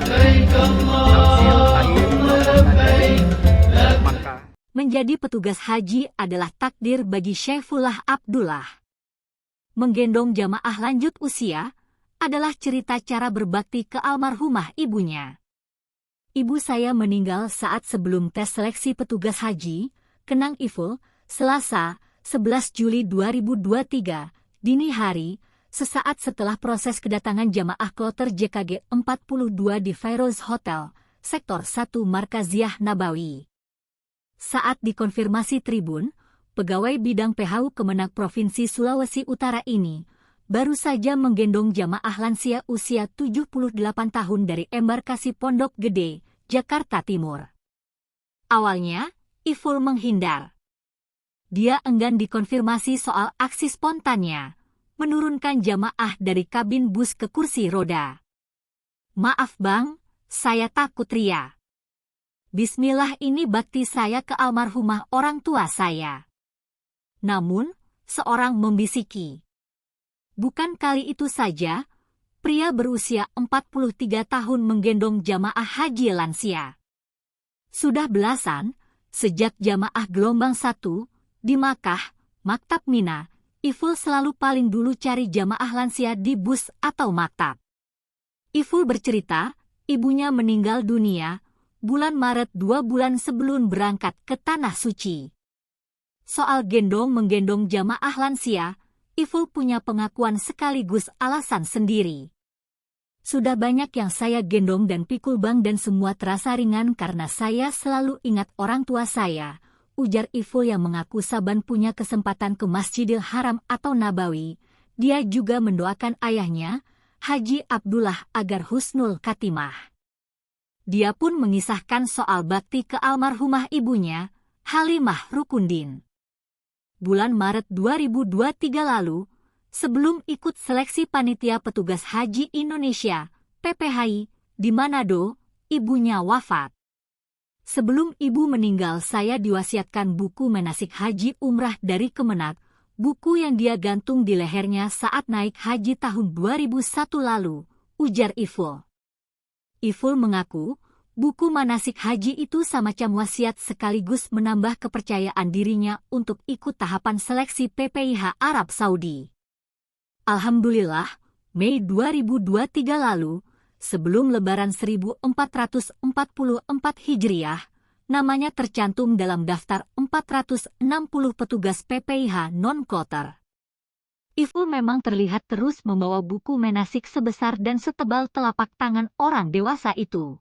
Tamsil akhir rombongan dari Makkah. Menjadi petugas haji adalah takdir bagi Syaifullah Abdullah. Menggendong jamaah lanjut usia adalah cerita cara berbakti ke almarhumah ibunya. Ibu saya meninggal saat sebelum tes seleksi petugas haji, Kenang Iful, Selasa, 11 Juli 2023, dini hari, sesaat setelah proses kedatangan jamaah kloter JKG 42 di Fairoz Hotel, Sektor 1 Markaziah Nabawi. Saat dikonfirmasi Tribun, pegawai bidang PHU Kemenak Provinsi Sulawesi Utara ini baru saja menggendong jamaah lansia usia 78 tahun dari embarkasi Pondok Gede, Jakarta Timur. Awalnya, Iful menghindar. Dia enggan dikonfirmasi soal aksi spontannya, menurunkan jamaah dari kabin bus ke kursi roda. "Maaf bang, saya takut ria. Bismillah, ini bakti saya ke almarhumah orang tua saya." Namun, seorang membisiki. Bukan kali itu saja, pria berusia 43 tahun menggendong jamaah haji lansia. Sudah belasan, sejak jamaah gelombang 1, di Makkah, Maktab Mina, Iful selalu paling dulu cari jamaah lansia di bus atau maktab. Iful bercerita, ibunya meninggal dunia bulan Maret 2 bulan sebelum berangkat ke Tanah Suci. Soal gendong-menggendong jamaah lansia, Iful punya pengakuan sekaligus alasan sendiri. "Sudah banyak yang saya gendong dan pikul bang, dan semua terasa ringan karena saya selalu ingat orang tua saya," ujar Iful yang mengaku saban punya kesempatan ke Masjidil Haram atau Nabawi. Dia juga mendoakan ayahnya, Haji Abdullah, agar husnul khatimah. Dia pun mengisahkan soal bakti ke almarhumah ibunya, Halimah Rukundin. Bulan Maret 2023 lalu, sebelum ikut seleksi Panitia Petugas Haji Indonesia, PPHI, di Manado, ibunya wafat. "Sebelum ibu meninggal, saya diwasiatkan buku manasik haji umrah dari Kemenak, buku yang dia gantung di lehernya saat naik haji tahun 2001 lalu," ujar Iful. Iful mengaku, buku manasik haji itu semacam wasiat sekaligus menambah kepercayaan dirinya untuk ikut tahapan seleksi PPIH Arab Saudi. "Alhamdulillah, Mei 2023 lalu, sebelum Lebaran 1444 Hijriah, namanya tercantum dalam daftar 460 petugas PPIH non-kloter." Iful memang terlihat terus membawa buku manasik sebesar dan setebal telapak tangan orang dewasa itu.